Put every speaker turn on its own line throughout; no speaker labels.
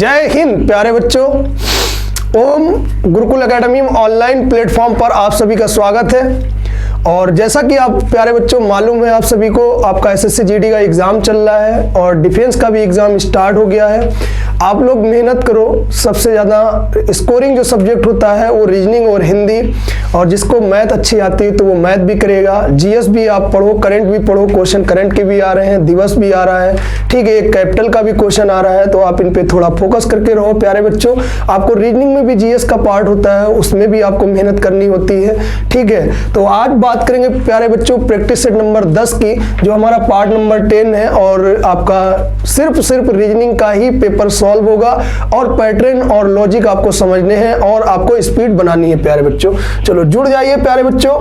जय हिंद प्यारे बच्चों। ओम गुरुकुल एकेडमी ऑनलाइन प्लेटफॉर्म पर आप सभी का स्वागत है। और जैसा कि आप प्यारे बच्चों मालूम है आप सभी को, आपका एसएससी जीडी का एग्ज़ाम चल रहा है और डिफेंस का भी एग्ज़ाम स्टार्ट हो गया है। आप लोग मेहनत करो। सबसे ज़्यादा स्कोरिंग जो सब्जेक्ट होता है वो रीजनिंग और हिंदी, और जिसको मैथ अच्छी आती है तो वो मैथ भी करेगा। जीएस भी आप पढ़ो, करंट भी पढ़ो, क्वेश्चन करंट के भी आ रहे हैं, दिवस भी आ रहा है, ठीक है, एक कैपिटल का भी क्वेश्चन आ रहा है, तो आप इन पे थोड़ा फोकस करके रहो प्यारे बच्चों। आपको रीजनिंग में भी जीएस का पार्ट होता है, उसमें भी आपको मेहनत करनी होती है, ठीक है। तो आज बात करेंगे प्यारे बच्चों प्रैक्टिस सेट नंबर 10 की, जो हमारा पार्ट नंबर 10 है, और आपका सिर्फ रीजनिंग का ही पेपर सॉल्व होगा और पैटर्न और लॉजिक आपको समझने हैं और आपको स्पीड बनानी है प्यारे बच्चों। चलो जुड़ जाइए प्यारे बच्चों,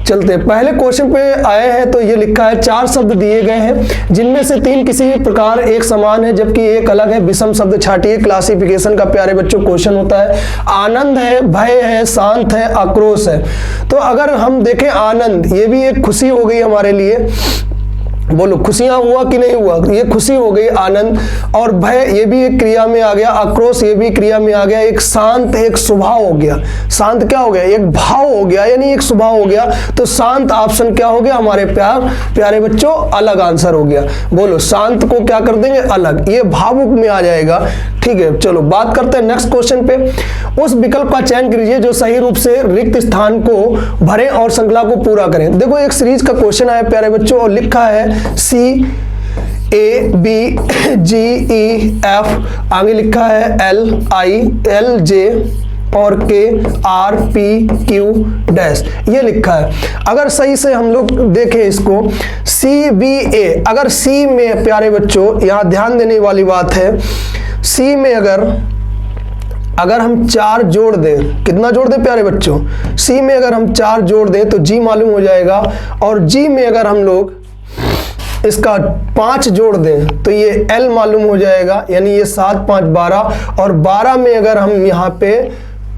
चलते हैं। पहले क्वेश्चन पे आए हैं तो ये लिखा है 4 शब्द दिए गए हैं जिनमें से 3 किसी भी प्रकार एक समान है जबकि एक अलग है। विषम शब्द छाटिए। क्लासिफिकेशन का प्यारे बच्चों क्वेश्चन होता है। आनंद है, भय है, शांत है, आक्रोश है। तो अगर हम देखें आनंद, ये भी एक खुशी हो गई हमारे लिए। बोलो खुशियां हुआ कि नहीं हुआ? ये खुशी हो गई आनंद। और भय ये भी एक क्रिया में आ गया, आक्रोश ये भी क्रिया में आ गया। एक शांत एक स्वभाव हो गया। शांत क्या हो गया? एक भाव हो गया, यानी एक स्वभाव हो गया। तो शांत ऑप्शन क्या हो गया हमारे प्यारे बच्चों? अलग आंसर हो गया। बोलो शांत को क्या कर देंगे? अलग। ये भावुक में आ जाएगा, ठीक है। चलो बात करते हैं नेक्स्ट क्वेश्चन पे। उस विकल्प का चयन कीजिए जो सही रूप से रिक्त स्थान को भरे और श्रृंखला को पूरा करें। देखो एक सीरीज का क्वेश्चन आया प्यारे बच्चों और लिखा है C A B G E F, आगे लिखा है L I L J और K R P Q dash, ये लिखा है। अगर सही से हम लोग देखें इसको C B A, अगर C में प्यारे बच्चों यहाँ ध्यान देने वाली बात है, C में अगर हम 4 जोड़ दें, कितना जोड़ दें प्यारे बच्चों? C में अगर हम 4 जोड़ दें तो G मालूम हो जाएगा, और G में अगर हम लोग इसका 5 जोड़ दें तो ये L मालूम हो जाएगा, यानी ये 7 5 12, और 12 में अगर हम यहाँ पे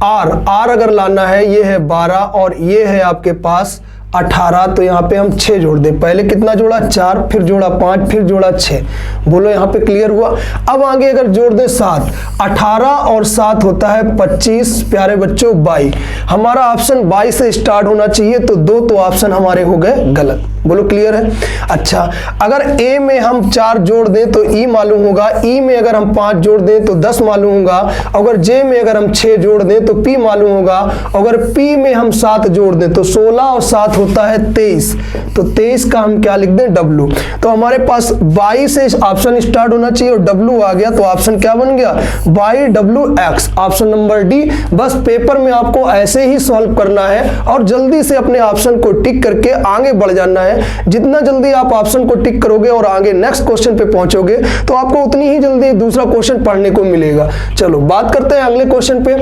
R अगर लाना है, ये है 12 और ये है आपके पास 18, तो यहाँ पे हम 6 जोड़ दें। पहले कितना जोड़ा? 4, फिर जोड़ा 5, फिर जोड़ा 6। बोलो यहाँ पे क्लियर हुआ? अब आगे अगर जोड़ दें 7, 18 और 7 होता है 25 प्यारे बच्चों 22। हमारा ऑप्शन 22 से स्टार्ट होना चाहिए, तो 2 तो ऑप्शन हमारे हो गए गलत। बोलो क्लियर है? अच्छा, अगर A में हम 4 जोड़ दें तो E मालूम होगा, E में अगर हम 5 जोड़ दें तो 10 मालूम होगा, अगर J में अगर हम 6 जोड़ दें तो P मालूम होगा, अगर P में हम 7 जोड़ दें तो 16 और 7 होता है 23, तो 23 का हम क्या लिख दें? W। तो हमारे पास 22 से ऑप्शन स्टार्ट होना चाहिए और W आ गया, तो ऑप्शन क्या बन गया? YWX, option number D. बस पेपर में आपको ऐसे ही सॉल्व करना है और जल्दी से अपने ऑप्शन को टिक करके आगे बढ़ जाना है। जितना जल्दी आप ऑप्शन को टिक करोगे और आगे नेक्स्ट क्वेश्चन पे पहुंचोगे तो आपको उतनी ही जल्दी दूसरा क्वेश्चन पढ़ने को मिलेगा। चलो बात करते हैं अगले क्वेश्चन पे।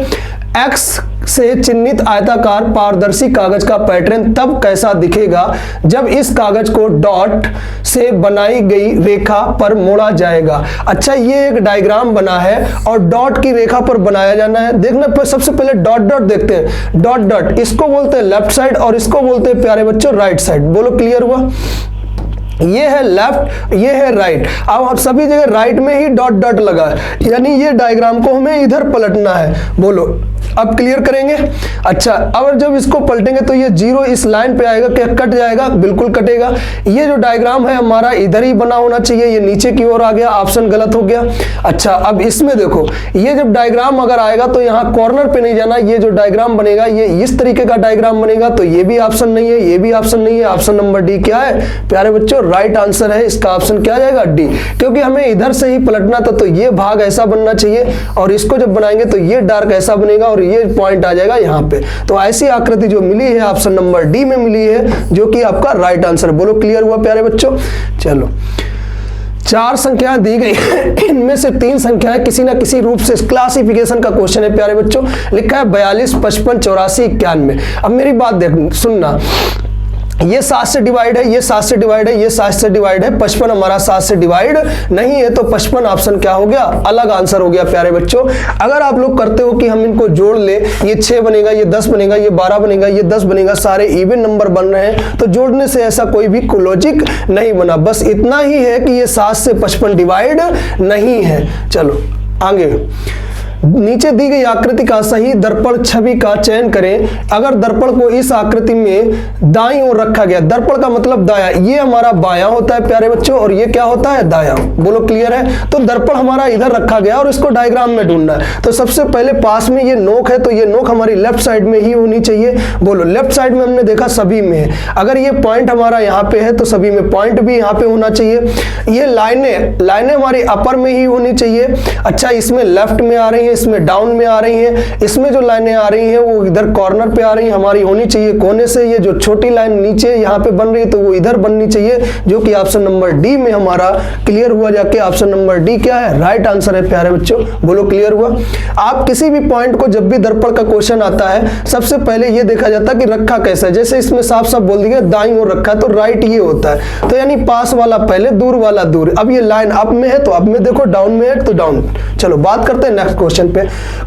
X से चिन्हित आयताकार पारदर्शी कागज का पैटर्न तब कैसा दिखेगा जब इस कागज को डॉट से बनाई गई रेखा पर मोड़ा जाएगा। अच्छा, ये एक डायग्राम बना है और डॉट की रेखा पर बनाया जाना है। देखना पर सबसे पहले डॉट देखते हैं। डॉट इसको बोलते हैं लेफ्ट साइड और इसको बोलते हैं प्यारे बच्चों राइट साइड। बोलो क्लियर हुआ? ये है लेफ्ट, ये है राइट। अब आप सभी जगह राइट में ही डॉट लगा है, यानी ये डायग्राम को हमें इधर पलटना है। बोलो अब क्लियर करेंगे? अच्छा, अब जब इसको पलटेंगे तो ये 0 इस लाइन पे आएगा, क्या कट जाएगा? बिल्कुल कटेगा। ये जो डायग्राम है हमारा इधर ही बना होना चाहिए, ये नीचे की ओर आ गया, ऑप्शन गलत हो गया। अच्छा, अब इसमें देखो, ये जब डायग्राम अगर आएगा तो यहाँ कॉर्नर पे नहीं जाना, ये जो डायग्राम बनेगा ये इस तरीके का डायग्राम बनेगा, तो ये भी ऑप्शन नहीं है, ये भी ऑप्शन नहीं है। ऑप्शन नंबर डी क्या है प्यारे बच्चों? राइट आंसर है। इसका ऑप्शन क्या आ जाएगा? डी, क्योंकि हमें इधर से ही पलटना था, तो ये भाग ऐसा बनना चाहिए और इसको जब बनाएंगे तो ये डार्क ऐसा बनेगा और ये पॉइंट आ जाएगा यहाँ पे। तो ऐसी आकृति जो मिली है ऑप्शन नंबर डी में मिली है, जो कि आपका राइट आंसर। बोलो क्लियर हुआ प्यारे बच्चों? चलो 4 संख्याएं दी गई इनमें से 3 संख्याएं किसी ना किसी रूप से, क्लासिफिकेशन का क्वेश्चन है प्यारे बच्चों। लिखा है 42 55 84 91। अब मेरी बात देख सुनना, ये 7 से डिवाइड है, ये 7 से डिवाइड है, ये 7 से डिवाइड है, 55 हमारा 7 से डिवाइड नहीं है, तो 55 ऑप्शन क्या हो गया? अलग आंसर हो गया प्यारे बच्चों। अगर आप लोग करते हो कि हम इनको जोड़ ले, ये 6 बनेगा, ये 10 बनेगा, ये 12 बनेगा, ये 10 बनेगा, सारे इवन नंबर बन रहे हैं, तो जोड़ने से ऐसा कोई भी लॉजिक नहीं बना। बस इतना ही है कि ये 7 से 55 डिवाइड नहीं है। चलो आगे नीचे दी गई आकृति का सही दर्पण छवि का चयन करें। अगर दर्पण को इस आकृति में दाईं ओर रखा गया, दर्पण का मतलब दायां, ये हमारा बायां होता है प्यारे बच्चों और ये क्या होता है दायां। बोलो क्लियर है। तो दर्पण हमारा इधर रखा गया और इसको डायग्राम में ढूंढना है। तो सबसे पहले पास में ये नोक है तो ये नोक हमारी लेफ्ट साइड में ही होनी चाहिए। बोलो लेफ्ट साइड में हमने देखा सभी में है। अगर ये पॉइंट हमारा यहाँ पे है तो सभी में पॉइंट भी यहाँ पे होना चाहिए। ये लाइनें हमारी अपर में ही होनी चाहिए। अच्छा इसमें लेफ्ट में आ रही है, इसमें डाउन में आ रही है, इसमें जो लाइनें आ रही हैं वो इधर कॉर्नर पे आ रही है, हमारी होनी चाहिए कोने से। ये जो छोटी लाइन नीचे यहाँ पे बन रही है तो वो इधर बननी चाहिए, जो कि ऑप्शन नंबर डी में हमारा क्लियर हुआ जाके। ऑप्शन नंबर डी क्या है, राइट आंसर है प्यारे बच्चों। बोलो क्लियर हुआ। आप किसी भी पॉइंट को जब भी दर्पण का क्वेश्चन आता है सबसे पहले ये देखा जाता है कि रखा कैसा है। जैसे इसमें साफ साफ बोल दिया दाईं ओर रखा है तो राइट ये होता है, तो यानी पास वाला पहले, दूर वाला दूर। अब ये लाइन अप में है तो अप में देखो, डाउन में है तो डाउन। चलो बात करते हैं नेक्स्ट क्वेश्चन पे।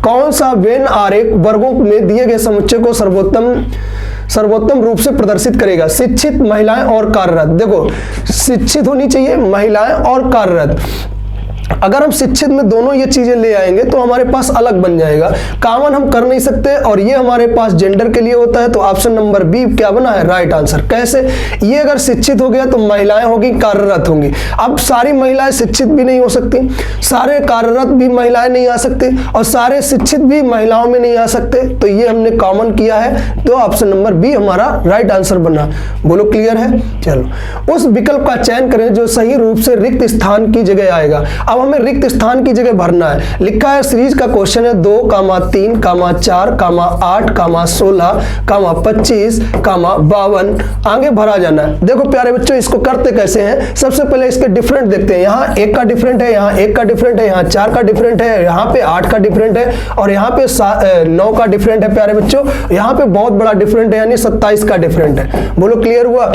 कौन सा वेन आरेख वर्गों में दिए गए समुच्चय को सर्वोत्तम रूप से प्रदर्शित करेगा? शिक्षित, महिलाएं और कार्यरत। देखो शिक्षित होनी चाहिए, महिलाएं और कार्यरत। अगर हम शिक्षित में दोनों ये चीजें ले आएंगे तो हमारे पास अलग बन जाएगा। कॉमन हम कर नहीं सकते और ये हमारे पास जेंडर के लिए होता है, तो ऑप्शन नंबर बी क्या बना है, राइट आंसर। कैसे? ये अगर शिक्षित हो गया तो महिलाएं होगी, कार्यरत होंगी। अब सारी महिलाएं शिक्षित भी नहीं हो सकती, सारे कार्यरत भी महिलाएं नहीं आ सकती और सारे शिक्षित भी महिलाओं में नहीं आ सकते, तो ये हमने कॉमन किया है, तो ऑप्शन नंबर बी हमारा राइट आंसर बना। बोलो क्लियर है। चलो उस विकल्प का चयन करें जो सही रूप से रिक्त स्थान की जगह आएगा। अब हमें रिक्त स्थान की जगह भरना है। लिखा है सीरीज का क्वेश्चन है 2, 3, 4, 8, 16, 25, 52 आगे भरा जाना है। देखो प्यारे बच्चों इसको करते कैसे हैं, सबसे पहले इसके डिफरेंट देखते हैं। यहाँ 1 का डिफरेंट है, यहाँ 1 का डिफरेंट है, यहाँ 4 का डिफरेंट है, यहाँ पे 8 का डिफरेंट है और यहाँ पे 9 का डिफरेंट है प्यारे बच्चों। यहाँ पे बहुत बड़ा डिफरेंट है यानी 27 का डिफरेंट है। बोलो क्लियर हुआ।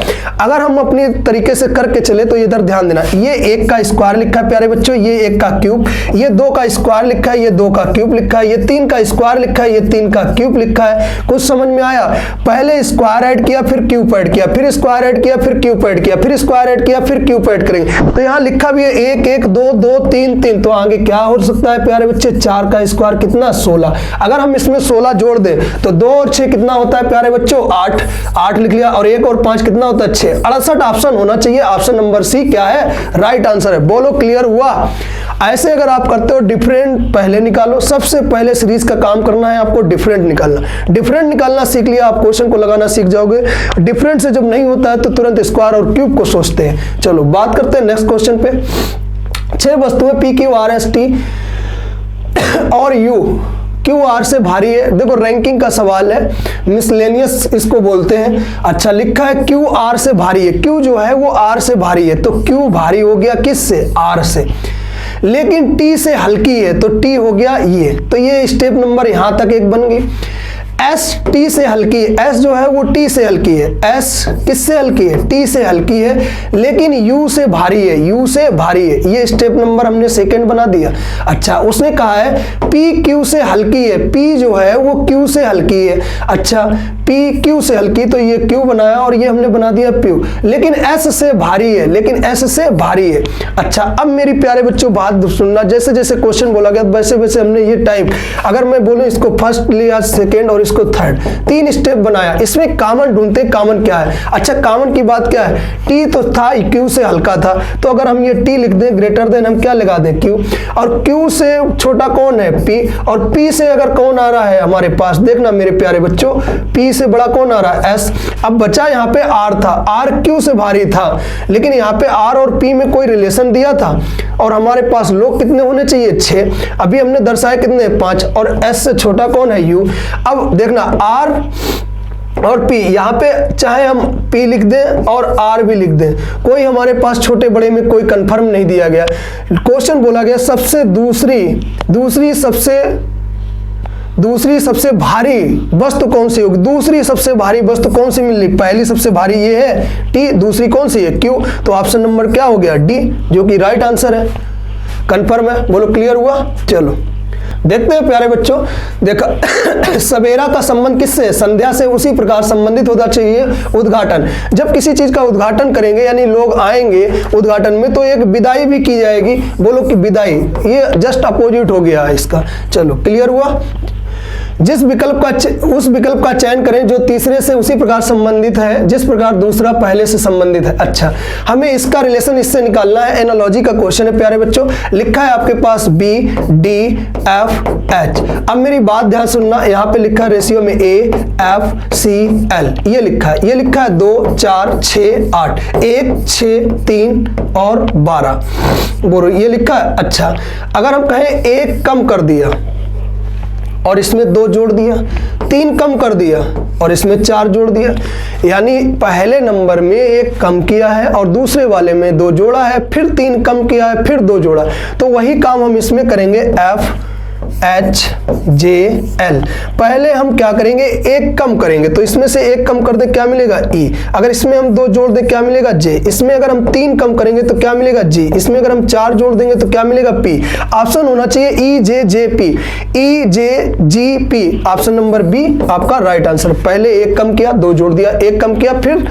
अगर हम अपनी तरीके से करके चले तो इधर ध्यान देना, ये 1 का स्क्वायर लिखा है प्यारे बच्चों, ये 1 का क्यूब, ये 2 का स्क्वायर लिखा है, ये 2 का क्यूब लिखा है, ये 3 का स्क्वायर लिखा है, ये 3 का क्यूब लिखा है। कुछ समझ में आया? पहले स्क्वायर ऐड किया, फिर क्यूब ऐड किया, फिर स्क्वायर ऐड किया, फिर क्यूब ऐड किया, फिर स्क्वायर ऐड किया, फिर क्यूब ऐड करेंगे। तो यहाँ लिखा भी है 1, 1, 2, 2, 3, 3, तो आगे क्या हो सकता है प्यारे बच्चे, 4 का स्क्वायर कितना, 16। अगर हम इसमें 16 जोड़ दें तो 2 और 6 कितना होता है प्यारे बच्चों, 8, 8 लिख लिया और 1 और 5 कितना होता है, 6। 68 ऑप्शन होना चाहिए। ऑप्शन नंबर सी क्या है, राइट आंसर है। बोलो क्लियर हुआ। ऐसे अगर आप करते हो डिफरेंट पहले निकालो, सबसे पहले सीरीज का काम करना है आपको डिफरेंट निकालना। डिफरेंट निकालना सीख लिया आप क्वेश्चन को लगाना सीख जाओगे। डिफरेंट से जब नहीं होता है तो तुरंत स्क्वायर और क्यूब को सोचते हैं। चलो बात करते हैं नेक्स्ट क्वेश्चन पे। 6 वस्तुएं P Q R S T और यू क्यू आर से भारी है। देखो रैंकिंग का सवाल है, मिसलेनियस इसको बोलते हैं। अच्छा लिखा है क्यू आर से भारी है, क्यू जो है वो आर से भारी है, तो क्यू भारी हो गया किससे, आर से। लेकिन टी से हल्की है तो टी हो गया ये, तो ये स्टेप नंबर यहां तक एक बन गई। एस टी से हल्की है, एस जो है वो टी से हल्की है, एस किससे हल्की है, टी से हल्की है, लेकिन यू से भारी है, यू से भारी है, ये स्टेप नंबर हमने सेकंड बना दिया। अच्छा उसने कहा है पी क्यू से हल्की है, पी जो है वो क्यू से हल्की है। अच्छा पी क्यू से हल्की तो ये क्यू बनाया और ये हमने बना दिया प्यू, लेकिन एस से भारी है, लेकिन एस से भारी है। अच्छा अब मेरी प्यारे बच्चों बात सुनना, जैसे जैसे क्वेश्चन बोला गया वैसे वैसे हमने ये टाइप, अगर मैं बोलूं इसको फर्स्ट लिया, सेकेंड और इसको थर्ड, 3 स्टेप बनाया। इसमें कॉमन ढूंढते, कॉमन क्या है। अच्छा कॉमन की बात क्या है, टी तो था, क्यू से हल्का था, तो अगर हम ये टी लिख दें ग्रेटर देन हम क्या लगा दें, क्यू, और क्यू से छोटा कौन है, पी, और पी से अगर कौन आ रहा है हमारे पास, देखना मेरे प्यारे बच्चों, पी से बड़ा कौन आ रहा है, एस। अब बचा यहाँ पे आर था, आर क्यू से भारी था, लेकिन यहाँ पे आर और पी में कोई रिलेशन दिया था और हमारे पास लोग कितने होने चाहिए, 6। अभी हमने दर्शाए कितने, 5, और एस से छोटा कौन है, यू। अब देखना आर और पी, यहाँ पे चाहे हम पी लिख दें और आर भी लिख दें, कोई हमारे पास छोटे बड़े में कोई कंफर्म नहीं दिया गया। क्वेश्चन बोला गया सबसे दूसरी सबसे भारी वस्तु कौन सी होगी, दूसरी सबसे भारी वस्तु कौन सी मिली, पहली सबसे भारी ये है टी, दूसरी कौन सी है, क्यू, तो ऑप्शन नंबर क्या हो गया, डी, जो कि राइट आंसर है। कंफर्म है, बोलो क्लियर हुआ। चलो देखते हैं प्यारे बच्चों, देखा सवेरा का संबंध किससे? संध्या से। उसी प्रकार संबंधित होना चाहिए उद्घाटन। जब किसी चीज का उद्घाटन करेंगे यानी लोग आएंगे उद्घाटन में, तो एक विदाई भी की जाएगी। बोलो कि विदाई, ये जस्ट अपोजिट हो गया है इसका। चलो क्लियर हुआ। जिस विकल्प का उस विकल्प का चयन करें जो तीसरे से उसी प्रकार संबंधित है जिस प्रकार दूसरा पहले से संबंधित है। अच्छा, हमें इसका रिलेशन इससे निकालना है। एनालॉजी का क्वेश्चन है प्यारे बच्चों। लिखा है आपके पास B, D, F, H। अब मेरी बात ध्यान सुनना, यहाँ पे लिखा है रेशियो में A, F, C, L। ये लिखा है 2, 4, 6, 8, 1, 6, 3 और 12। बोलो ये लिखा है। अच्छा, अगर हम कहें 1 कम कर दिया और इसमें 2 जोड़ दिया, 3 कम कर दिया और इसमें 4 जोड़ दिया, यानी पहले नंबर में 1 कम किया है और दूसरे वाले में 2 जोड़ा है, फिर 3 कम किया है, फिर 2 जोड़ा। तो वही काम हम इसमें करेंगे F, H, J, L। पहले हम क्या करेंगे? 1 कम करेंगे, तो इसमें से 1 कम कर दे क्या मिलेगा? E। अगर इसमें हम 2 जोड़ दे क्या मिलेगा? J। इसमें अगर हम 3 कम करेंगे तो क्या मिलेगा? G। इसमें अगर हम 4 जोड़ देंगे तो क्या मिलेगा? P। ऑप्शन होना चाहिए E, J, J, P। E, J, G, P। Option number B आपका राइट आंसर। पहले 1 कम किया, 2 जोड़ दिया, 1 कम किया, फिर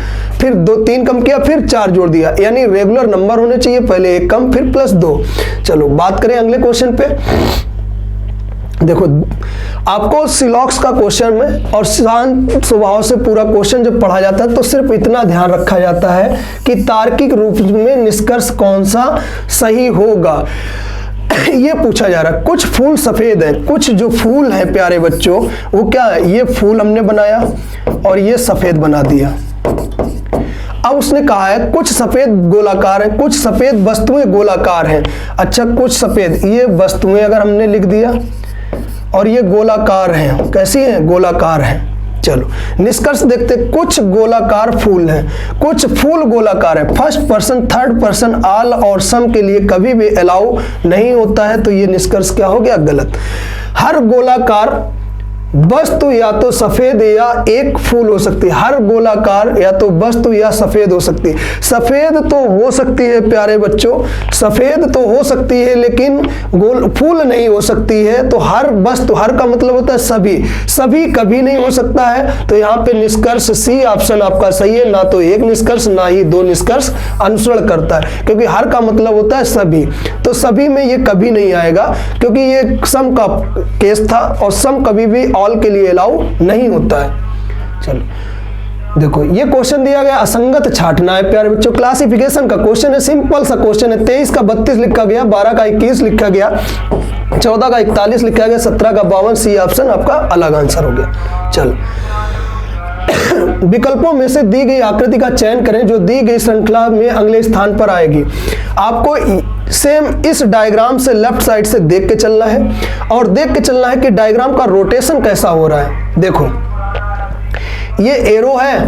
3 कम किया, फिर 4 जोड़ दिया, यानी रेगुलर नंबर होने चाहिए। पहले 1 कम, फिर +2। चलो बात करें अगले क्वेश्चन पे। देखो, आपको सिलॉक्स का क्वेश्चन में और शांत स्वभाव से पूरा क्वेश्चन जब पढ़ा जाता है तो सिर्फ इतना ध्यान रखा जाता है कि तार्किक रूप में निष्कर्ष कौन सा सही होगा, ये पूछा जा रहा है। कुछ फूल सफेद हैं, कुछ जो फूल हैं प्यारे बच्चों वो क्या है? ये फूल हमने बनाया और ये सफेद बना दिया। अब उसने कहा है कुछ सफेद गोलाकार हैं, कुछ सफेद वस्तुएं गोलाकार हैं। अच्छा, कुछ सफेद ये वस्तुएं अगर हमने लिख दिया और ये गोलाकार हैं, कैसी हैं? गोलाकार हैं। चलो निष्कर्ष देखते, कुछ गोलाकार फूल हैं, कुछ फूल गोलाकार है। First person, third person, all और सम के लिए कभी भी अलाउ नहीं होता है, तो ये निष्कर्ष क्या हो गया? गलत। हर गोलाकार वस्तु या तो सफेद या एक फूल हो सकती है। हर गोलाकार या तो वस्तु या सफेद हो सकती है। सफेद तो हो सकती है प्यारे बच्चों, सफेद तो हो सकती है, लेकिन गोल फूल नहीं हो सकती है। तो हर वस्तु, हर का मतलब होता है सभी, सभी कभी नहीं हो सकता है। तो यहाँ पे निष्कर्ष सी ऑप्शन आपका सही है। ना तो एक निष्कर्ष ना ही 2 निष्कर्ष अनुसरण करता है, क्योंकि हर का मतलब होता है सभी। तो सभी में ये कभी नहीं आएगा, क्योंकि ये सम का केस था और सम कभी भी ऑल के लिए अलाउ नहीं होता है। चलो देखो, ये क्वेश्चन दिया गया असंगत छांटना है प्यारे बच्चों। क्लासिफिकेशन का क्वेश्चन है, सिंपल सा क्वेश्चन है। 23 का 32 लिखा गया, 12 का 21 लिखा गया, 14 का 41 लिखा गया, 17 का 52। सी ऑप्शन आपका अलग आंसर हो गया। चलो विकल्पों में से दी गई आकृति का चयन करें जो दी गई श्रृंखला में अगले स्थान पर आएगी। आपको सेम इस डायग्राम से लेफ्ट साइड से देख के चलना है और देख के चलना है कि डायग्राम का रोटेशन कैसा हो रहा है। देखो ये एरो है,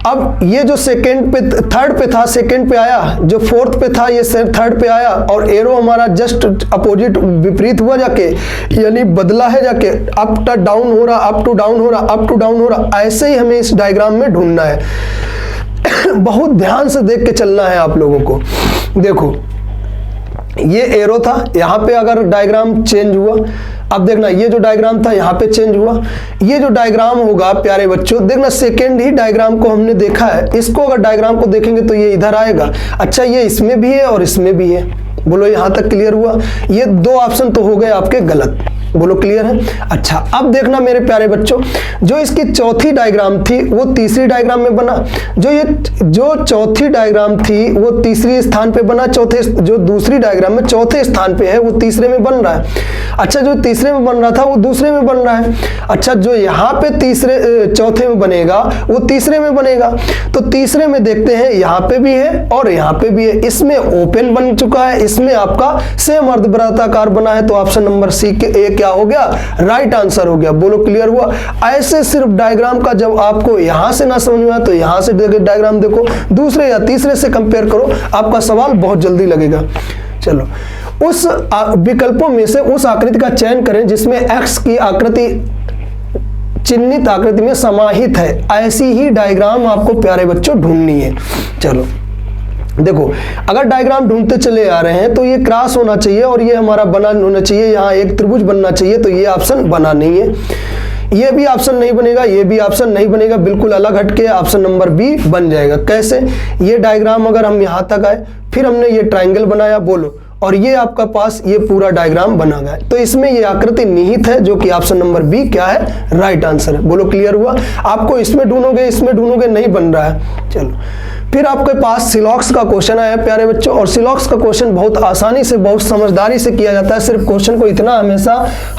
अब ये जो सेकंड पे, थर्ड पे था, सेकंड पे आया, जो फोर्थ पे था ये थर्ड पे आया, और एरो हमारा जस्ट अपोजिट विपरीत हुआ जाके, यानी बदला है जाके, अप टू डाउन हो रहा, अप टू डाउन हो रहा, अप टू डाउन हो रहा। ऐसे ही हमें इस डायग्राम में ढूंढना है। बहुत ध्यान से देख के चलना है आप लोगों को। देखो ये एरो था, यहाँ पे अगर डायग्राम चेंज हुआ, अब देखना ये जो डायग्राम था यहाँ पे चेंज हुआ। ये जो डायग्राम होगा प्यारे बच्चों, देखना सेकेंड ही डायग्राम को हमने देखा है, इसको अगर डायग्राम को देखेंगे तो ये इधर आएगा। अच्छा, ये इसमें भी है और इसमें भी है। बोलो यहाँ तक क्लियर हुआ? ये 2 ऑप्शन तो हो गए आपके गलत। बोलो क्लियर है? अच्छा, अब देखना मेरे प्यारे बच्चों, जो इसकी चौथी डायग्राम थी वो तीसरी डायग्राम में बना, जो चौथी डायग्राम थी वो तीसरी स्थान पे बना, जो दूसरी डायग्राम में चौथे स्थान पे है वो तीसरे में बन रहा है। अच्छा, जो तीसरे में बन रहा था वो दूसरे में बन रहा है। अच्छा, जो यहाँ पे चौथे में बनेगा वो तीसरे में बनेगा। तो तीसरे में देखते हैं, यहाँ पे भी है और यहाँ पे भी है। इसमें ओपन बन चुका है, इसमें आपका सेम अर्धवृत्ताकार बना है। तो ऑप्शन नंबर सी के क्या हो गया? राइट आंसर हो गया। बोलो क्लियर हुआ? ऐसे सिर्फ डायग्राम का जब आपको यहां से ना समझ में आए तो यहां से डायग्राम देखो, दूसरे या तीसरे से कंपेयर करो, आपका सवाल बहुत जल्दी लगेगा। चलो, उस विकल्पों में से उस आकृति का चयन करें जिसमें एक्स की आकृति चिन्हित आकृति में समाहित है। ऐसी ही डायग्राम आपको प्यारे बच्चों ढूंढनी है। चलो देखो अगर डायग्राम ढूंढते चले आ रहे हैं तो ये क्रॉस होना चाहिए और ये हमारा बना होना चाहिए, यहाँ एक त्रिभुज बनना चाहिए, तो ये ऑप्शन बना नहीं है, ये भी ऑप्शन नहीं बनेगा, ये भी ऑप्शन नहीं बनेगा, बिल्कुल अलग हटके ऑप्शन नंबर बी बन जाएगा। कैसे? ये डायग्राम अगर हम यहाँ तक आए, फिर हमने ये ट्रायंगल बनाया, बोलो, और ये आपका पास ये पूरा डायग्राम बना गया, तो इसमें ये आकृति निहित है, जो कि ऑप्शन नंबर बी क्या है, राइट आंसर है। बोलो क्लियर हुआ? आपको इसमें ढूंढोगे नहीं बन रहा है। चलो फिर आपके पास सिलॉक्स का क्वेश्चन आया प्यारे बच्चों, और सिलॉक्स का क्वेश्चन बहुत आसानी से, बहुत समझदारी से किया जाता है। सिर्फ क्वेश्चन को इतना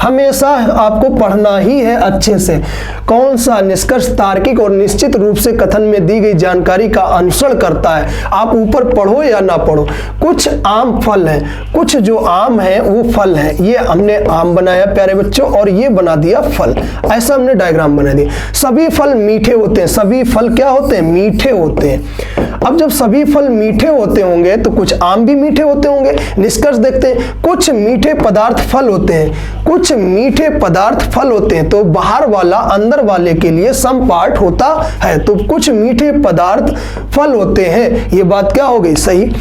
हमेशा आपको पढ़ना ही है अच्छे से। कौन सा निष्कर्ष तार्किक और निश्चित रूप से कथन में दी गई जानकारी का अनुसरण करता है? आप ऊपर पढ़ो या ना पढ़ो, कुछ आम फल हैं, कुछ जो आम है वो फल है। ये हमने आम बनाया प्यारे बच्चों और ये बना दिया फल, ऐसा हमने डायग्राम बना दिया। सभी फल मीठे होते हैं, सभी फल क्या होते हैं? मीठे होते हैं। अब जब सभी फल मीठे होते होंगे तो कुछ आम भी मीठे होते होंगे। निष्कर्ष देखते हैं, कुछ मीठे पदार्थ फल होते हैं, कुछ मीठे पदार्थ फल होते हैं, तो बाहर वाला अंदर वाले के लिए सम पार्ट होता है, तो कुछ मीठे पदार्थ फल होते हैं। ये बात क्या हो गई? सही।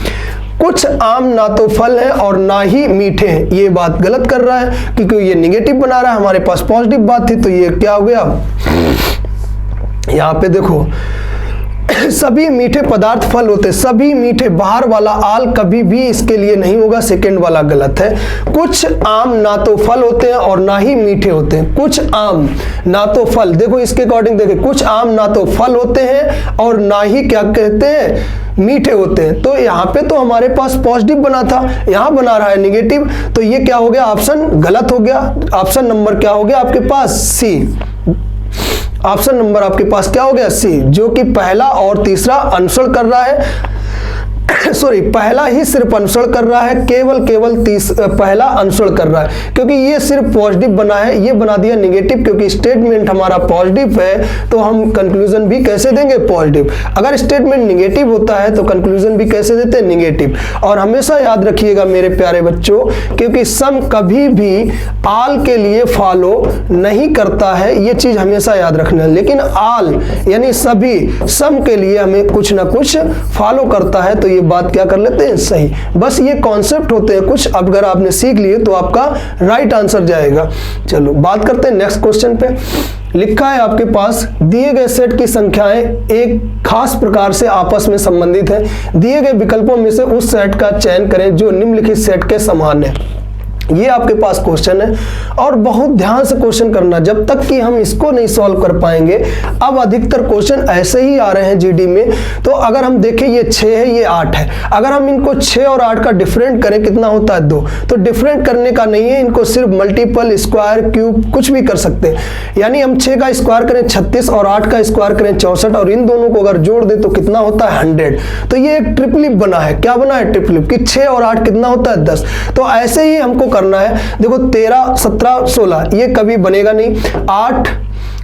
कुछ आम ना तो फल है और ना ही मीठे हैं, ये बात गलत कर रहा है क्योंकि ये निगेटिव बना रहा है, हमारे पास पॉजिटिव बात थी, तो ये क्या हो गया? यहां पे देखो सभी मीठे पदार्थ फल होते, सभी मीठे, बाहर वाला आल कभी भी इसके लिए नहीं होगा, सेकंड वाला गलत है। कुछ आम ना तो फल होते हैं और ना ही मीठे होते हैं, कुछ आम ना तो फल, देखो इसके अकॉर्डिंग देखिए, कुछ आम ना तो फल होते हैं और ना ही क्या कहते हैं, मीठे होते हैं। तो यहाँ पे तो हमारे पास पॉजिटिव बना था, यहाँ बना रहा है निगेटिव, तो ये क्या हो गया? ऑप्शन गलत हो गया। ऑप्शन नंबर क्या हो गया आपके पास? सी। ऑप्शन नंबर आपके पास क्या हो गया? सी, जो कि पहला और तीसरा अनुसरण कर रहा है। सॉरी, पहला ही सिर्फ अनुसरण कर रहा है, केवल पहला अनुसरण कर रहा है, क्योंकि ये सिर्फ पॉजिटिव बना है, ये बना दिया निगेटिव, क्योंकि स्टेटमेंट हमारा पॉजिटिव है तो हम कंक्लूजन भी कैसे देंगे? पॉजिटिव। अगर स्टेटमेंट निगेटिव होता है तो कंक्लूजन भी कैसे देते हैं? निगेटिव। और हमेशा याद रखिएगा मेरे प्यारे बच्चों, क्योंकि सम कभी भी आल के लिए फॉलो नहीं करता है, ये चीज हमेशा याद रखना है, लेकिन आल यानी सभी सम के लिए हमें कुछ ना कुछ फॉलो करता है, तो ये बात क्या कर लेते हैं? सही। बस ये कॉन्सेप्ट होते हैं कुछ, अब अगर आपने सीख लिए तो आपका राइट आंसर जाएगा। चलो बात करते हैं नेक्स्ट क्वेश्चन पे। लिखा है आपके पास, दिए गए सेट की संख्याएं एक खास प्रकार से आपस में संबंधित है, दिए गए विकल्पों में से उस सेट का चयन करें जो निम्नलिखित सेट के समान है। ये आपके पास क्वेश्चन है और बहुत ध्यान से क्वेश्चन करना, जब तक कि हम इसको नहीं सॉल्व कर पाएंगे। अब अधिकतर क्वेश्चन ऐसे ही आ रहे हैं जीडी में, तो अगर हम देखें ये 6 है, ये 8 है, अगर हम इनको 6 और 8 का डिफरेंट करें कितना होता है? 2। तो डिफरेंट करने का नहीं है, इनको सिर्फ मल्टीपल, स्क्वायर, क्यूब कुछ भी कर सकते हैं। यानी हम 6 का स्क्वायर करें 36 और 8 का स्क्वायर करें 64 और इन दोनों को अगर जोड़ दे तो कितना होता है? 100। तो ये एक ट्रिपलिप बना है। क्या बना है? ट्रिपलिप, कि 6 और 8 कितना होता है? 10। तो ऐसे ही हमको करना है। देखो 13, 17, 16 ये कभी बनेगा नहीं, 8,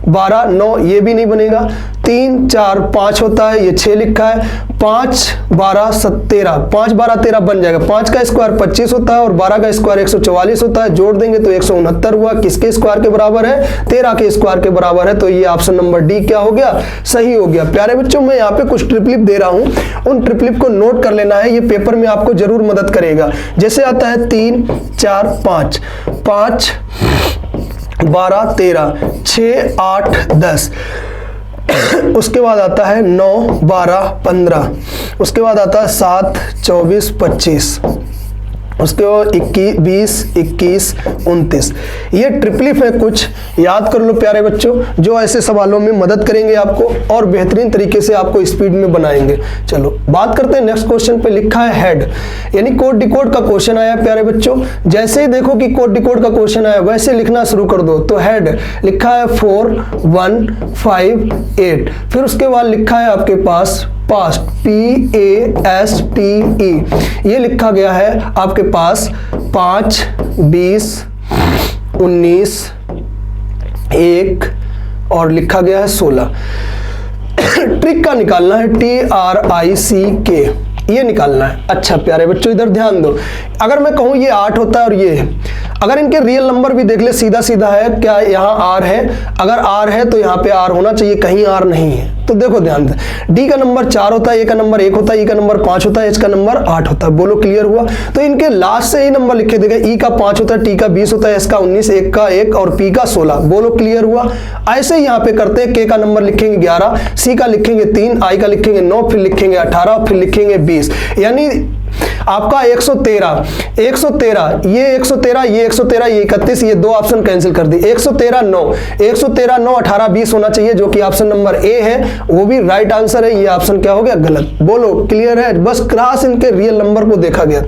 12, 9 ये भी नहीं बनेगा, 3, 4, 5 होता है, ये 6 लिखा है, 5, 12, 13, 5, 12, 13 बन जाएगा। 5 का स्क्वायर 25 होता है और 12 का स्क्वायर 144 होता है, जोड़ देंगे तो 169 हुआ। किसके स्क्वायर के बराबर है? 13 के स्क्वायर के बराबर है। तो ये ऑप्शन नंबर डी क्या हो गया? सही हो गया। प्यारे बच्चों, मैं यहाँ पे कुछ ट्रिपलिप दे रहा हूं, उन ट्रिपलिप को नोट कर लेना है, ये पेपर में आपको जरूर मदद करेगा। जैसे आता है 3, 4, 5, 5, 12, 13, 6, 8, 10, उसके बाद आता है 9, 12, 15, उसके बाद आता है 7, 24, 25, उसके बाद 20, 21, 29। ये ट्रिपलिप है, कुछ याद कर लो प्यारे बच्चों, जो ऐसे सवालों में मदद करेंगे आपको और बेहतरीन तरीके से आपको स्पीड में बनाएंगे। चलो बात करते हैं नेक्स्ट क्वेश्चन पे। लिखा है हेड, यानी कोड डिकोड का क्वेश्चन आया प्यारे बच्चों। जैसे ही देखो कि कोड डिकोड का क्वेश्चन आया वैसे लिखना शुरू कर दो। तो हेड लिखा है 4, 1, 5, 8, फिर उसके बाद लिखा है आपके पास पास्ट, PASTE, ये लिखा गया है आपके पास 5, 20, 19, 1 और लिखा गया है 16। ट्रिक का निकालना है, TRICK, ये निकालना है। अच्छा प्यारे बच्चों इधर ध्यान दो, अगर मैं कहूं ये 8 होता है और ये है, अगर इनके रियल नंबर भी देख ले, सीधा सीधा है, क्या यहाँ आर है, अगर आर है तो यहाँ पे आर होना चाहिए, कहीं आर नहीं है। तो देखो ध्यान से, डी का नंबर 4 होता है, ए का नंबर 1 होता है, ई का नंबर 5 होता है, एच का नंबर 8 होता है। बोलो क्लियर हुआ। तो इनके लास्ट से ही नंबर लिखे देगा, ई का 5 होता है, टी का 20 होता है, एस का 19, एक का 1 और पी का 16। बोलो क्लियर हुआ। ऐसे ही यहाँ पे करते हैं, के का नंबर लिखेंगे 11, सी का लिखेंगे 3, आई का लिखेंगे 9, फिर लिखेंगे 18, फिर लिखेंगे 20। यानी आपका 113, ये 113, ये 113, ये 31, ये दो ऑप्शन कैंसिल कर दी। 113 9 18 20 होना चाहिए, जो कि ऑप्शन नंबर ए है, वो भी राइट आंसर है। ये ऑप्शन क्या हो गया? गलत। बोलो क्लियर है। बस क्रॉस इनके रियल नंबर को देखा गया।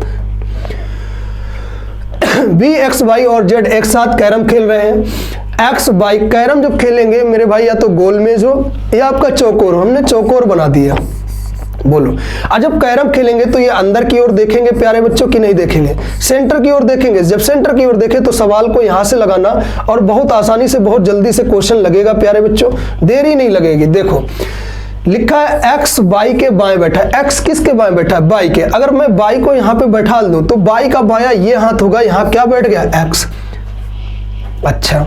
बी एक्स वाई और जेड एक साथ कैरम खेल रहे हैं। एक्स वाई कैरम जब खेलेंगे मेरे भाई, या तो गोल मेज हो या आपका चौकोर हो, हमने चौकोर बना दिया। बोलो, आज जब कैरम खेलेंगे तो ये अंदर की ओर देखेंगे प्यारे बच्चों की नहीं देखेंगे, सेंटर की ओर देखेंगे। जब सेंटर की ओर देखें तो सवाल को यहां से लगाना और बहुत आसानी से, बहुत जल्दी से क्वेश्चन लगेगा प्यारे बच्चों, देरी नहीं लगेगी। देखो लिखा है एक्स वाई के बाएं बैठा है। एक्स किसके बाएं बैठा है? वाई के। अगर मैं वाई को यहां पे बैठा दूं तो वाई का बायां ये हाथ होगा, यहां क्या बैठ गया? एक्स। अच्छा,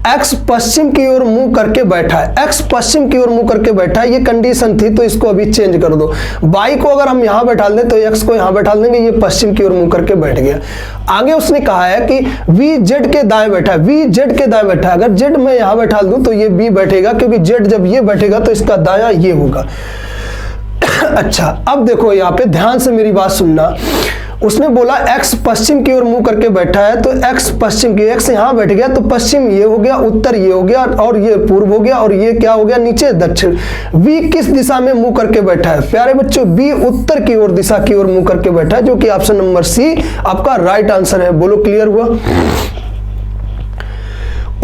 एक्स पश्चिम की ओर मुंह करके बैठा है। एक्स पश्चिम की ओर मुंह करके बैठा है, ये कंडीशन थी तो इसको अभी चेंज कर दो। वाई को अगर हम यहां बैठा दें तो एक्स को यहां बैठा देंगे, ये पश्चिम की ओर मुंह करके बैठ गया। आगे उसने कहा है कि वी जेड के दाएं बैठा है। वी जेड के दाएं बैठा है, अगर जेड मैं यहां बैठा दूं तो ये बी बैठेगा, क्योंकि जेड जब ये बैठेगा तो इसका दायां ये होगा। अच्छा, अब देखो यहाँ पे ध्यान से मेरी बात सुनना। उसने बोला एक्स पश्चिम की ओर मुंह करके बैठा है, तो एक्स पश्चिम की, एक्स यहां बैठ गया तो पश्चिम ये हो गया, उत्तर ये हो गया, और ये पूर्व हो गया, और ये क्या हो गया? नीचे दक्षिण। वी किस दिशा में मुंह करके बैठा है प्यारे बच्चों? बी उत्तर की ओर, दिशा की ओर मुंह करके बैठा है, जो कि ऑप्शन नंबर सी आपका राइट आंसर है। बोलो क्लियर हुआ।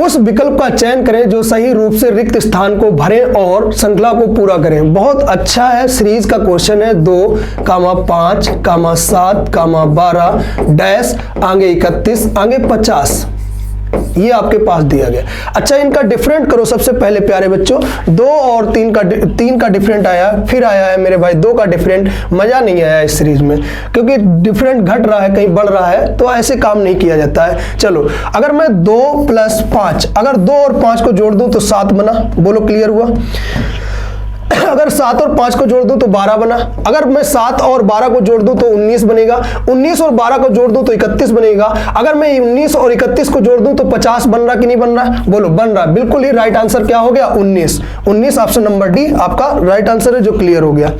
उस विकल्प का चयन करें जो सही रूप से रिक्त स्थान को भरें और श्रृंखला को पूरा करें। बहुत अच्छा है, सीरीज का क्वेश्चन है। 2, 5, 7, 12 डैश, आगे 31, आगे 50, ये आपके पास दिया गया। अच्छा, इनका डिफरेंट करो सबसे पहले प्यारे बच्चों। 2 और 3 का डिफरेंट आया, फिर आया है मेरे भाई 2 का डिफरेंट। मजा नहीं आया इस सीरीज में, क्योंकि डिफरेंट घट रहा है, कहीं बढ़ रहा है, तो ऐसे काम नहीं किया जाता है। चलो, अगर मैं 2 + 5, अगर 2 और 5 को जोड़ दूं तो 7 बना। बोलो क्लियर हुआ। अगर 7 और 5 को जोड़ दूं तो 12 बना। अगर मैं 7 और 12 को जोड़ दूं तो 19 बनेगा। 19 और 12 को जोड़ दूं तो 31 बनेगा। अगर मैं 19 और 31 को जोड़ दूं तो 50 बन रहा कि नहीं बन रहा? बोलो बन रहा। बिल्कुल ही राइट आंसर क्या हो गया? 19। 19 ऑप्शन नंबर डी आपका राइट आंसर है, जो क्लियर हो गया।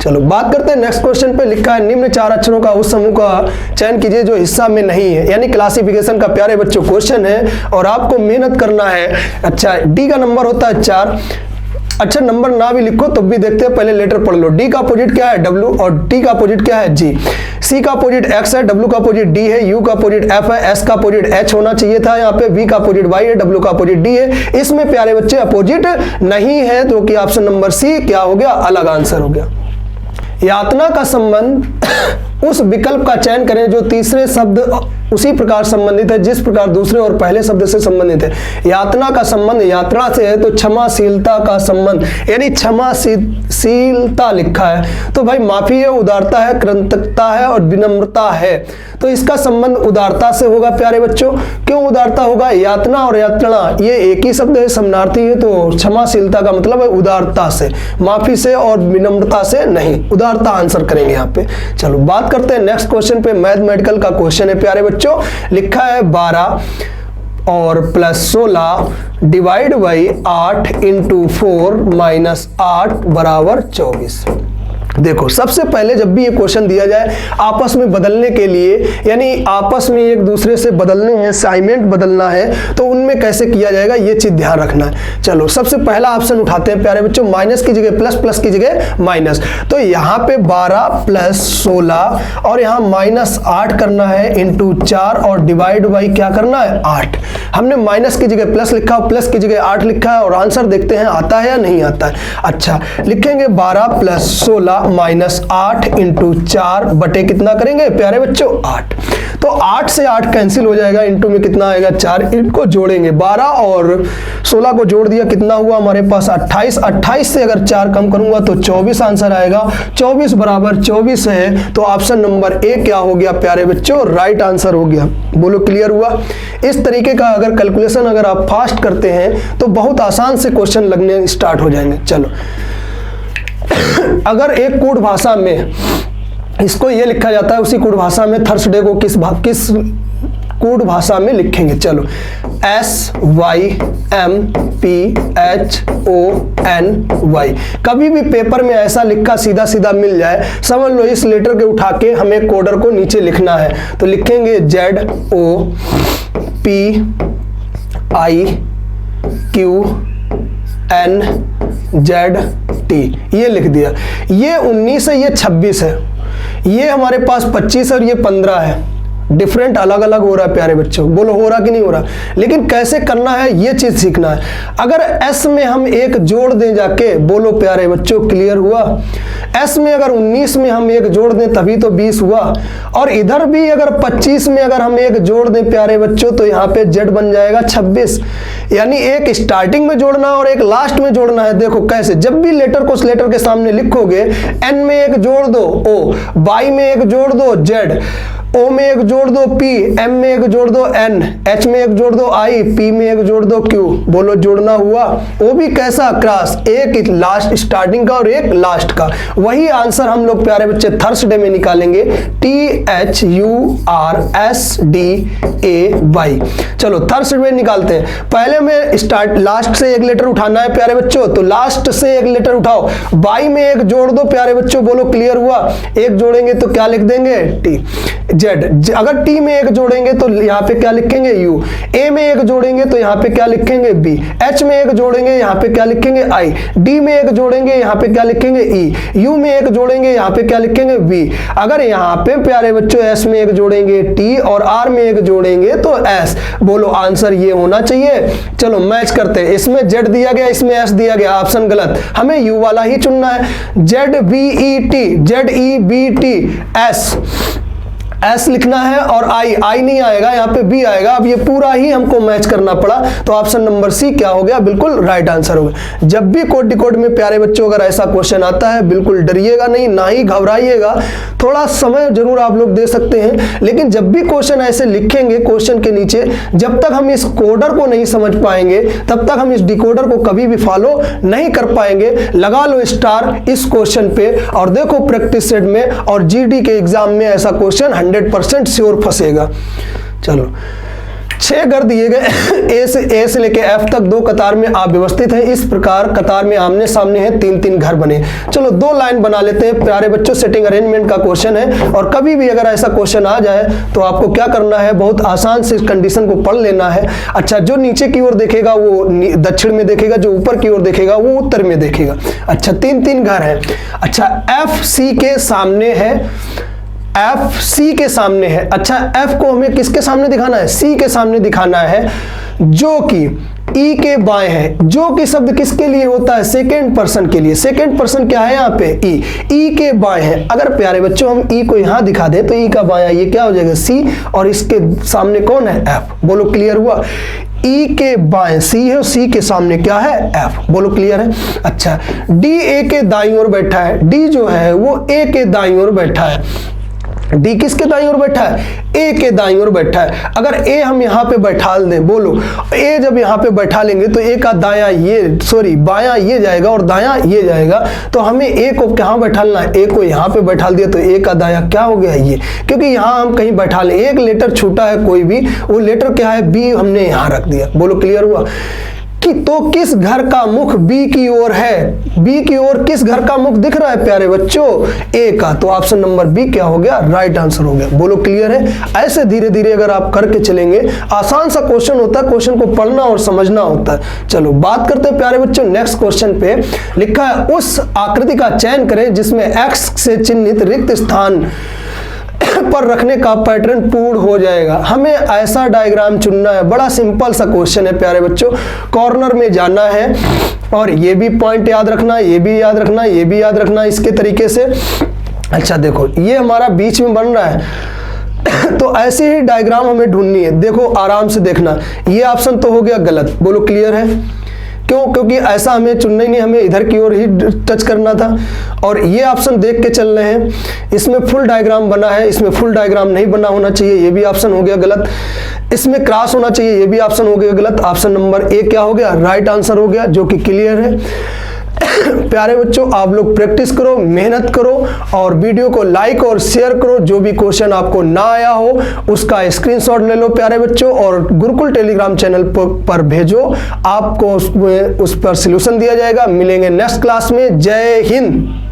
चलो बात करते हैं नेक्स्ट क्वेश्चन पे। लिखा है निम्न 4 अक्षरों का उस समूह का चयन कीजिए जो हिस्सा में नहीं है। यानी क्लासिफिकेशन का प्यारे बच्चों क्वेश्चन है और आपको मेहनत करना है। अच्छा, डी का नंबर होता है 4। अच्छा, नंबर ना भी लिखो तब भी देखते हैं, पहले लेटर पढ़ लो। डी का अपोजिट क्या है? डब्ल्यू, और टी का अपोजिट क्या है? जी। सी का अपोजिट एक्स है, डब्ल्यू का अपोजिट डी है, यू का अपोजिट एफ है, एस का अपोजिट एच होना चाहिए था यहाँ पे, वी का अपोजिट वाई है, डब्ल्यू का अपोजिट डी है। इसमें प्यारे बच्चे अपोजिट नहीं है, तो कि ऑप्शन नंबर सी क्या हो गया? अलग आंसर हो गया। यातना का संबंध उस विकल्प का चयन करें जो तीसरे शब्द उसी प्रकार संबंधित है जिस प्रकार दूसरे और पहले शब्द से संबंधित है। यातना का संबंध यात्रा से है, तो क्षमाशीलता का संबंध, यानी क्षमाशीलता लिखा है तो भाई माफी है, उदारता है, कृतज्ञता है और विनम्रता है, तो इसका संबंध उदारता से होगा प्यारे बच्चों। क्यों उदारता होगा? यातना और यात्रा ये एक ही शब्द है, समानार्थी है, तो क्षमाशीलता का मतलब है उदारता से, माफी से और विनम्रता से नहीं। उदारता आंसर करेंगे यहाँ पे। चलो बात करते हैं नेक्स्ट क्वेश्चन पे। मैथमेटिकल का क्वेश्चन है प्यारे बच्चों। लिखा है 12 और +16 डिवाइड बाई 8 × 4 - 8 = 24। देखो सबसे पहले जब भी ये क्वेश्चन दिया जाए आपस में बदलने के लिए, यानी आपस में एक दूसरे से बदलने हैं, असाइनमेंट बदलना है, तो उनमें कैसे किया जाएगा ये चीज ध्यान रखना है। चलो सबसे पहला ऑप्शन उठाते हैं प्यारे बच्चों, माइनस की जगह प्लस, प्लस की जगह माइनस। तो यहाँ पे 12 + 16 और यहाँ -8 करना है इंटू 4 और डिवाइड बाई क्या करना है? 8। हमने माइनस की जगह प्लस लिखा, प्लस की जगह 8 लिखा है और आंसर देखते हैं आता है या नहीं आता है। अच्छा लिखेंगे 12 + 16 माइनस 8 इंटू 4 बटे कितना करेंगे प्यारे बच्चों 8। तो 8 से 8 कैंसिल हो जाएगा, इंटू में कितना आएगा 4, इनको जोड़ेंगे 12 और 16 को जोड़ दिया, कितना हुआ हमारे पास 28। 28 से अगर 4 कम करूंगा तो 24 आंसर आएगा। 24 बराबर 24 है, तो ऑप्शन नंबर ए क्या हो गया प्यारे बच्चों, राइट आंसर हो गया। बोलो क्लियर हुआ। इस तरीके का अगर कैलकुलेशन अगर आप फास्ट करते हैं तो बहुत आसान से क्वेश्चन लगने स्टार्ट हो जाएंगे। चलो अगर एक कूट भाषा में इसको ये लिखा जाता है, उसी कूट भाषा में थर्सडे को किस कूट भाषा में लिखेंगे। चलो SYMPHONY। कभी भी पेपर में ऐसा लिखा सीधा सीधा मिल जाए, समझ लो इस लेटर के उठा के हमें कोडर को नीचे लिखना है, तो लिखेंगे ZOPIQNZT, ये लिख दिया। ये 19 है, ये 26 है, ये हमारे पास 25 है और ये 15 है। डिफरेंट अलग अलग हो रहा है प्यारे बच्चों, बोलो हो रहा कि नहीं हो रहा। लेकिन कैसे करना है ये चीज सीखना है। अगर S में हम एक जोड़ दें जाके, बोलो प्यारे बच्चों क्लियर हुआ। S में अगर 19 में हम एक जोड़ दें तभी तो 20 हुआ, और इधर भी अगर 25 में अगर हम एक जोड़ दें प्यारे बच्चों तो यहाँ पे Z बन जाएगा 26। यानी एक स्टार्टिंग में जोड़ना और एक लास्ट में जोड़ना है। देखो कैसे, जब भी लेटर को उस लेटर के सामने लिखोगे, N में एक जोड़ दो O, Y में एक जोड़ दो Z, O में एक जोड़ दो P, M में एक जोड़ दो N, H में एक जोड़ दो I, P में एक जोड़ दो Q। बोलो जोड़ना हुआ। वो भी कैसा, क्रॉस, एक लास्ट स्टार्टिंग का और एक लास्ट का। वही आंसर हम लोग प्यारे बच्चे थर्सडे में निकालेंगे, THURSDAY। चलो थर्सडे में निकालते हैं। पहले में लास्ट से एक लेटर उठाना है प्यारे बच्चों, तो लास्ट से एक लेटर उठाओ। Y में एक जोड़ दो प्यारे बच्चों, बोलो क्लियर हुआ। एक जोड़ेंगे तो क्या लिख देंगे T। Z, अगर T में एक जोड़ेंगे तो यहाँ पे क्या लिखेंगे U, A में एक जोड़ेंगे तो यहाँ पे क्या लिखेंगे B, H में एक जोड़ेंगे यहाँ पे क्या लिखेंगे I, D में एक जोड़ेंगे यहाँ पे क्या लिखेंगे E, U में एक जोड़ेंगे यहाँ पे क्या लिखेंगे V। अगर यहाँ पे प्यारे बच्चों S में एक जोड़ेंगे T और R में एक जोड़ेंगे तो S। बोलो आंसर ये होना चाहिए। चलो मैच करते हैं, इसमें Z दिया गया, इसमें S दिया गया, ऑप्शन गलत, हमें U वाला ही चुनना है। S लिखना है और I नहीं आएगा, यहाँ पे B आएगा। अब ये पूरा ही हमको मैच करना पड़ा, तो ऑप्शन नंबर C क्या हो गया, बिल्कुल राइट आंसर हो गया। जब भी कोड डिकोड में प्यारे बच्चों अगर ऐसा क्वेश्चन आता है, बिल्कुल डरिएगा नहीं, ना ही घबराइएगा। थोड़ा समय जरूर आप लोग दे सकते हैं, लेकिन जब भी क्वेश्चन ऐसे लिखेंगे क्वेश्चन के नीचे, जब तक हम इस कोडर को नहीं समझ पाएंगे तब तक हम इस डिकोडर को कभी भी फॉलो नहीं कर पाएंगे। लगा लो स्टार इस क्वेश्चन पे और देखो प्रैक्टिस सेट में और GD के एग्जाम में ऐसा क्वेश्चन 100% श्योर फंसेगा। चलो 6 घर दिए गए, ए से लेके F तक 2 कतार में आप व्यवस्थित हैं। इस प्रकार कतार में आमने सामने हैं, 3-3 घर बने। चलो 2 लाइन बना लेते हैं प्यारे बच्चों। सेटिंग अरेंजमेंट का क्वेश्चन है, और कभी भी अगर ऐसा क्वेश्चन आ जाए तो आपको क्या करना है, बहुत आसान से इस कंडीशन को पढ़ लेना है। अच्छा, जो नीचे की ओर देखेगा वो दक्षिण में देखेगा, जो ऊपर की ओर देखेगा वो उत्तर में देखेगा। अच्छा 3-3 घर है। अच्छा FC के सामने है, F C के सामने है। अच्छा F को हमें किसके सामने दिखाना है, C के सामने दिखाना है, जो कि E के बाएं है। जो कि शब्द किसके लिए होता है, सेकेंड पर्सन के लिए। सेकेंड पर्सन क्या है यहाँ पे E के बाएं है। अगर प्यारे बच्चों हम E को यहाँ दिखा दे तो E का बायां ये क्या हो जाएगा C, और इसके सामने कौन है F। बोलो क्लियर हुआ। E के बाएं C है, C के सामने क्या है F। बोलो क्लियर है। अच्छा D A के दाईं ओर बैठा है, D जो है वो A के दाईं ओर बैठा है। D किसके दाईं ओर बैठा है, A के दाईं ओर बैठा है। अगर A हम यहाँ पे बैठा दें, बोलो A जब यहाँ पे बैठा लेंगे तो A का दायां ये, सॉरी बायां ये जाएगा और दायां ये जाएगा, तो हमें A को कहाँ बैठालना है, A को यहाँ पे बैठा दिया तो A का दायां क्या हो गया ये, क्योंकि यहाँ हम कहीं बैठा लें, एक लेटर छूटा है कोई भी, वो लेटर क्या है B, हमने यहाँ रख दिया। बोलो क्लियर हुआ। कि तो किस घर का मुख B की ओर है, B की ओर किस घर का मुख दिख रहा है प्यारे बच्चों, A का, तो ऑप्शन नंबर B क्या हो गया, राइट आंसर हो गया। बोलो क्लियर है। ऐसे धीरे धीरे अगर आप करके चलेंगे, आसान सा क्वेश्चन होता है, क्वेश्चन को पढ़ना और समझना होता है। चलो बात करते हैं प्यारे बच्चों नेक्स्ट क्वेश्चन पे। लिखा है उस आकृति का चयन करें जिसमें X से चिन्हित रिक्त स्थान पर रखने का पैटर्न पूर्ण हो जाएगा। हमें ऐसा डायग्राम चुनना है, बड़ा सिंपल सा क्वेश्चन है प्यारे बच्चों। कॉर्नर में जाना है और ये भी पॉइंट याद रखना, ये भी याद रखना, ये भी याद रखना इसके तरीके से। अच्छा देखो ये हमारा बीच में बन रहा है तो ऐसे ही डायग्राम हमें ढूंढनी है। देखो आराम से देखना, ये ऑप्शन तो हो गया गलत, बोलो क्लियर है? क्यों? क्योंकि ऐसा हमें चुनना ही नहीं, हमें इधर की ओर ही टच करना था। और ये ऑप्शन देख के चल रहे हैं, इसमें फुल डायग्राम बना है, इसमें फुल डायग्राम नहीं बना होना चाहिए, ये भी ऑप्शन हो गया गलत। इसमें क्रॉस होना चाहिए, ये भी ऑप्शन हो गया गलत। ऑप्शन नंबर ए क्या हो गया? राइट आंसर हो गया, जो कि क्लियर है। प्यारे बच्चों आप लोग प्रैक्टिस करो, मेहनत करो और वीडियो को लाइक और शेयर करो। जो भी क्वेश्चन आपको ना आया हो उसका स्क्रीनशॉट ले लो प्यारे बच्चों और गुरुकुल टेलीग्राम चैनल पर भेजो, आपको उस पर सलूशन दिया जाएगा। मिलेंगे नेक्स्ट क्लास में। जय हिंद।